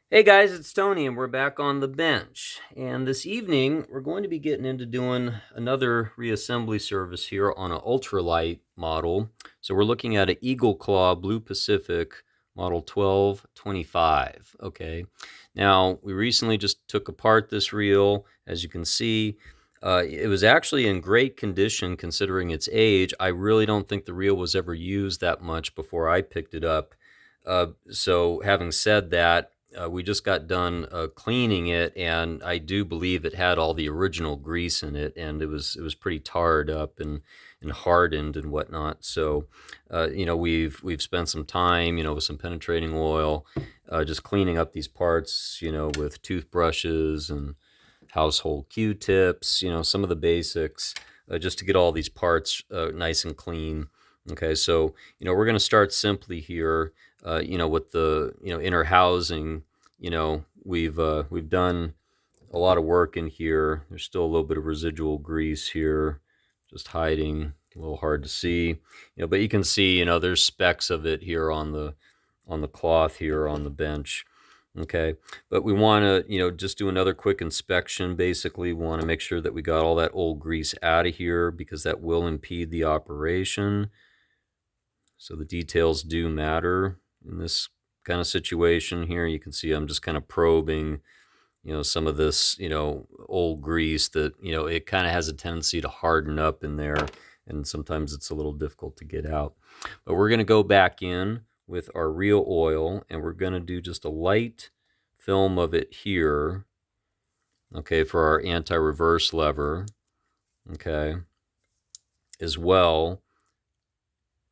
Hey guys, it's Tony, and we're back on the bench. And this evening, we're going to be getting into doing another reassembly service here on an ultralight model. So we're looking at an Eagle Claw Blue Pacific model 1225. Okay. Now, we recently just took apart this reel. As you can see, it was actually in great condition considering its age. I really don't think the reel was ever used that much before I picked it up. So having said that, we just got done cleaning it, and I do believe it had all the original grease in it, and it was pretty tarred up and hardened and whatnot. So, we've spent some time, with some penetrating oil, just cleaning up these parts, with toothbrushes and household Q-tips, some of the basics, just to get all these parts nice and clean. Okay, so we're going to start simply here, with the inner housing. We've done a lot of work in here. There's still a little bit of residual grease here, just hiding, a little hard to see. But you can see, there's specks of it here on the cloth here on the bench. Okay, but we want to, just do another quick inspection. Basically, we want to make sure that we got all that old grease out of here because that will impede the operation. So the details do matter in this kind of situation here. You can see I'm just kind of probing, some of this, old grease that, it kind of has a tendency to harden up in there, and sometimes it's a little difficult to get out. But we're going to go back in with our real oil, and we're going to do just a light film of it here, okay, for our anti-reverse lever, okay, as well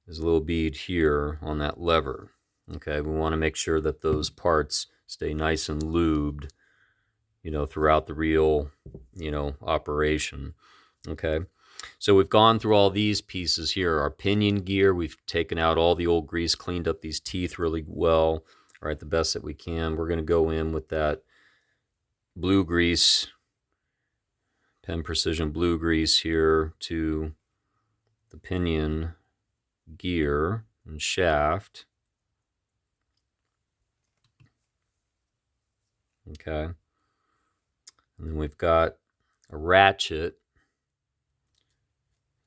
as a little bead here on that lever. Okay, we want to make sure that those parts stay nice and lubed, throughout the reel, operation. Okay, so we've gone through all these pieces here. Our pinion gear, we've taken out all the old grease, cleaned up these teeth really well, all right, the best that we can. We're going to go in with that blue grease, Pen Precision blue grease here to the pinion gear and shaft. Okay, and then we've got a ratchet,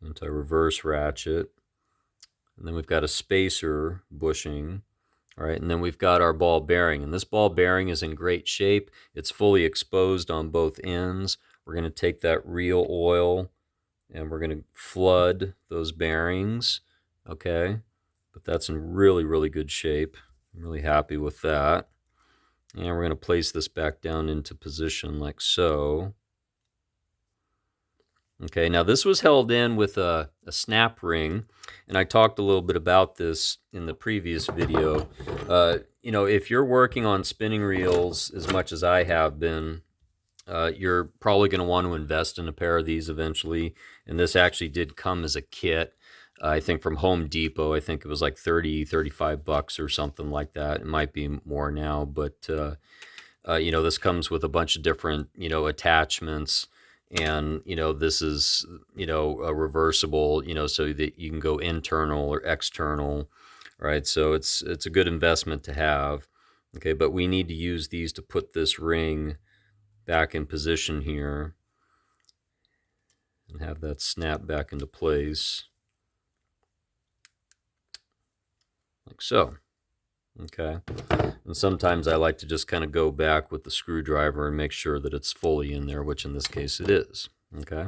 anti-reverse ratchet, and then we've got a spacer bushing. All right, and then we've got our ball bearing, and this ball bearing is in great shape. It's fully exposed on both ends. We're going to take that real oil and we're going to flood those bearings. Okay, but that's in really, really good shape. I'm really happy with that. And we're going to place this back down into position like so. Okay, now this was held in with a snap ring, and I talked a little bit about this in the previous video. If you're working on spinning reels as much as I have been, you're probably going to want to invest in a pair of these eventually. And this actually did come as a kit, I think from Home Depot. I think it was like 30, 35 bucks or something like that. It might be more now, but this comes with a bunch of different, attachments. And, this is, a reversible, so that you can go internal or external, right? So it's a good investment to have. Okay, but we need to use these to put this ring back in position here and have that snap back into place like so. Okay, and sometimes I like to just kind of go back with the screwdriver and make sure that it's fully in there, which in this case it is. Okay.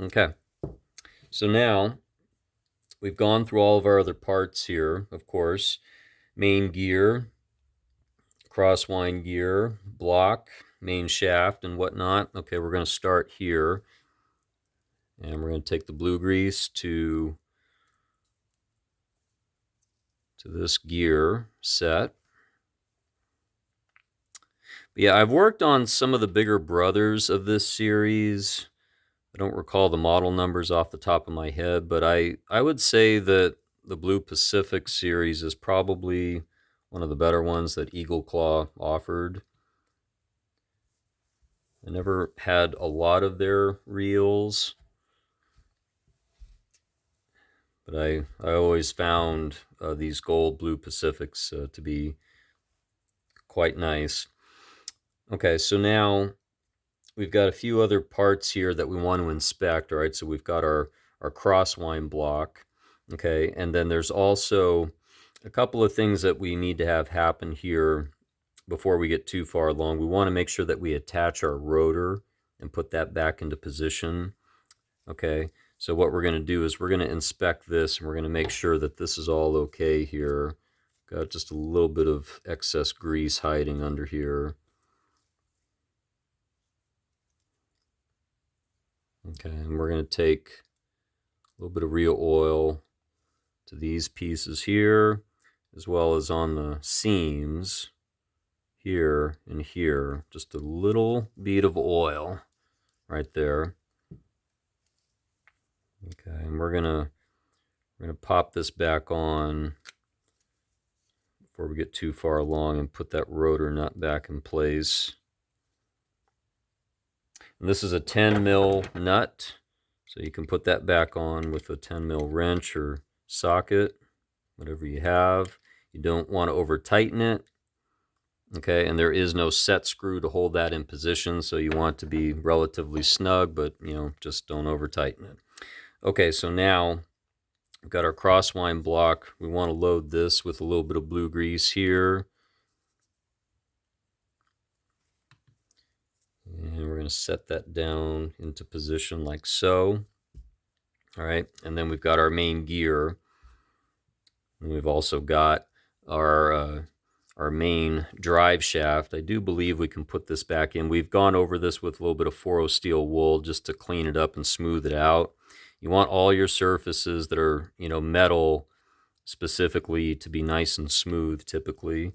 Okay, so now we've gone through all of our other parts here, of course. Main gear, crosswind gear, block, main shaft, and whatnot. Okay, we're going to start here, and we're going to take the blue grease to this gear set. But yeah, I've worked on some of the bigger brothers of this series. I don't recall the model numbers off the top of my head, but I would say that the Blue Pacific series is probably one of the better ones that Eagle Claw offered. I never had a lot of their reels, But I always found these gold blue Pacifics to be quite nice. Okay, so now we've got a few other parts here that we want to inspect. All right, so we've got our crosswind block. Okay, and then there's also a couple of things that we need to have happen here before we get too far along. We want to make sure that we attach our rotor and put that back into position. Okay, so what we're going to do is we're going to inspect this, and we're going to make sure that this is all okay here. Got just a little bit of excess grease hiding under here. Okay, and we're going to take a little bit of real oil to these pieces here, as well as on the seams here and here. Just a little bead of oil right there. Okay, and we're gonna pop this back on before we get too far along and put that rotor nut back in place. And this is a 10 mil nut, so you can put that back on with a 10 mil wrench or socket, whatever you have. You don't want to over tighten it. Okay, and there is no set screw to hold that in position, so you want to be relatively snug, but just don't over tighten it. Okay, so now we've got our crosswind block. We want to load this with a little bit of blue grease here. And we're going to set that down into position like so. All right, and then we've got our main gear. And we've also got our main drive shaft. I do believe we can put this back in. We've gone over this with a little bit of 4-0 steel wool just to clean it up and smooth it out. You want all your surfaces that are, metal specifically to be nice and smooth typically.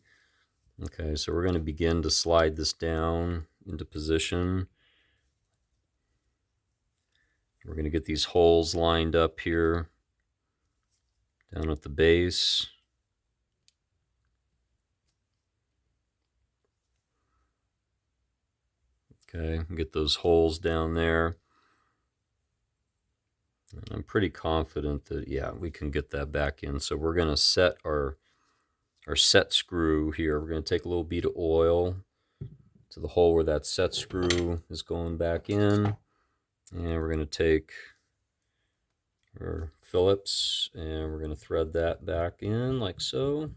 Okay, so we're going to begin to slide this down into position. We're going to get these holes lined up here down at the base. Okay, get those holes down there. And I'm pretty confident that, yeah, we can get that back in. So we're going to set our set screw here. We're going to take a little bead of oil to the hole where that set screw is going back in. And we're going to take our Phillips and we're going to thread that back in like so.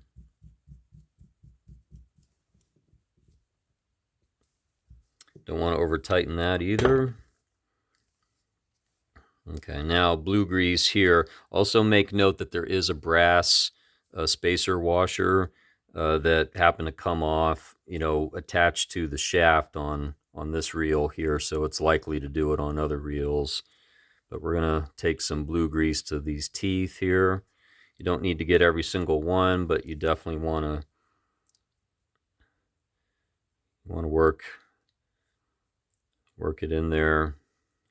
Don't want to over tighten that either. Okay, now blue grease here. Also make note that there is a brass spacer washer that happened to come off, attached to the shaft on this reel here, so it's likely to do it on other reels. But we're going to take some blue grease to these teeth here. You don't need to get every single one, but you definitely want to work it in there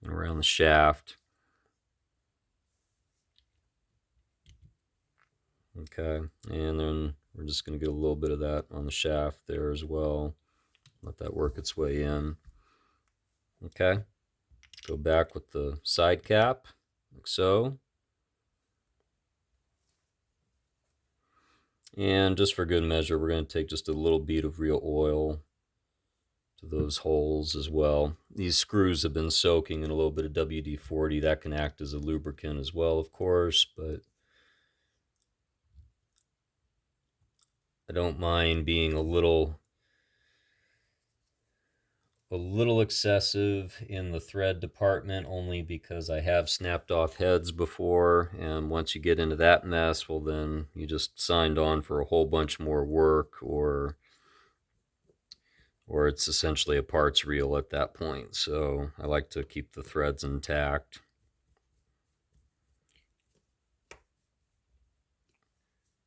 and around the shaft. Okay, and then we're just going to get a little bit of that on the shaft there as well. Let that work its way in. Okay, go back with the side cap, like so. And just for good measure, we're going to take just a little bead of real oil to those holes as well. These screws have been soaking in a little bit of WD-40. That can act as a lubricant as well, of course, but I don't mind being a little excessive in the thread department, only because I have snapped off heads before, and once you get into that mess, well, then you just signed on for a whole bunch more work, or it's essentially a parts reel at that point. So I like to keep the threads intact.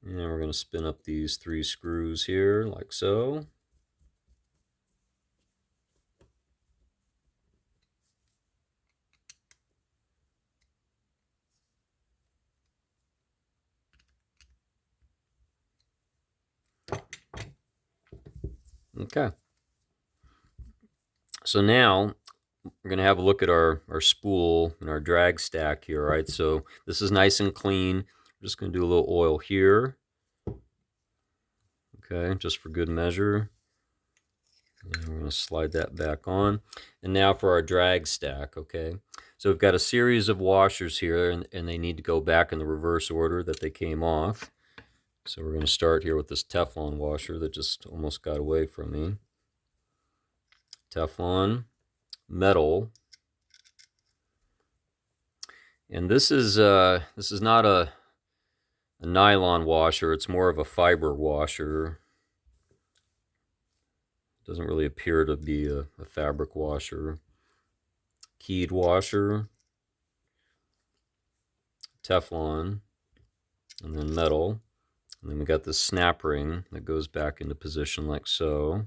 And we're going to spin up these 3 screws here like so. Okay. So now we're going to have a look at our spool and our drag stack here, right? So this is nice and clean. I'm just going to do a little oil here. Okay, just for good measure. And we're going to slide that back on. And now for our drag stack, okay? So we've got a series of washers here, and they need to go back in the reverse order that they came off. So we're going to start here with this Teflon washer that just almost got away from me. Teflon, metal. And this is not a nylon washer. It's more of a fiber washer. Doesn't really appear to be a fabric washer. Keyed washer, Teflon, and then metal. And then we got this snap ring that goes back into position like so.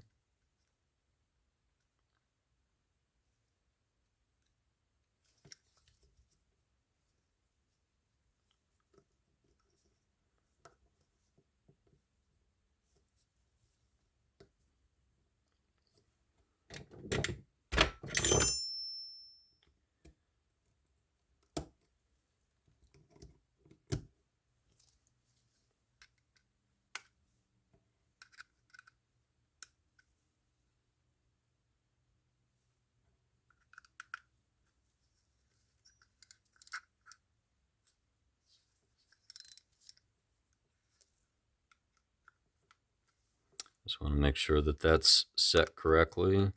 Just want to make sure that that's set correctly.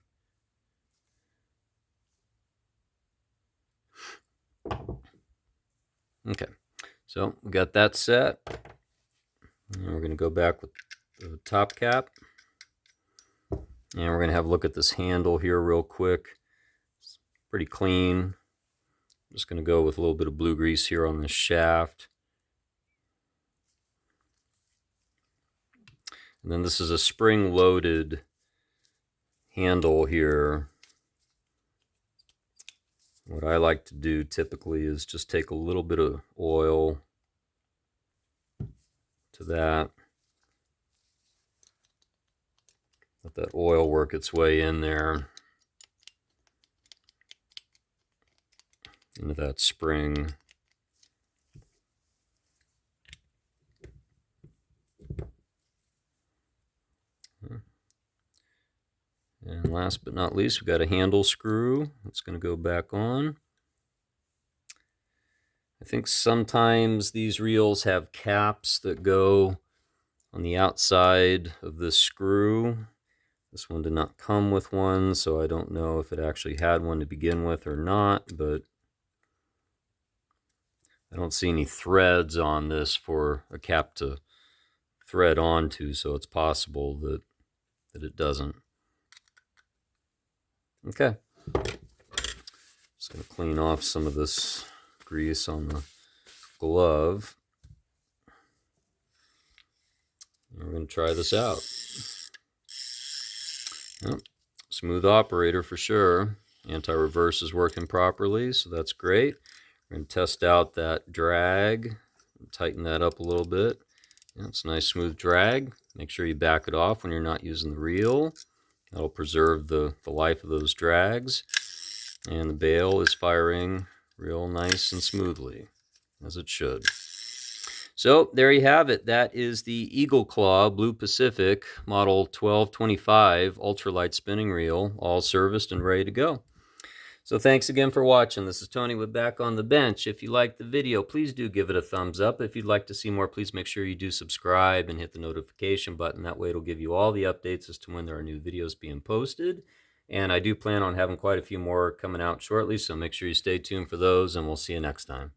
Okay, so we got that set. And we're going to go back with the top cap. And we're going to have a look at this handle here real quick. It's pretty clean. I'm just going to go with a little bit of blue grease here on the shaft. And then this is a spring-loaded handle here. What I like to do typically is just take a little bit of oil to that. Let that oil work its way in there into that spring. And last but not least, we've got a handle screw that's going to go back on. I think sometimes these reels have caps that go on the outside of this screw. This one did not come with one, so I don't know if it actually had one to begin with or not, but I don't see any threads on this for a cap to thread onto, so it's possible that it doesn't. Okay. Just going to clean off some of this grease on the glove. And we're going to try this out. Yep. Smooth operator for sure. Anti-reverse is working properly, so that's great. We're going to test out that drag. Tighten that up a little bit. Yeah, it's a nice smooth drag. Make sure you back it off when you're not using the reel. That'll preserve the life of those drags. And the bail is firing real nice and smoothly, as it should. So there you have it. That is the Eagle Claw Blue Pacific Model 1225 ultralight spinning reel, all serviced and ready to go. So thanks again for watching. This is Tony with Back on the Bench. If you liked the video, please do give it a thumbs up. If you'd like to see more, please make sure you do subscribe and hit the notification button. That way it'll give you all the updates as to when there are new videos being posted. And I do plan on having quite a few more coming out shortly, so make sure you stay tuned for those, and we'll see you next time.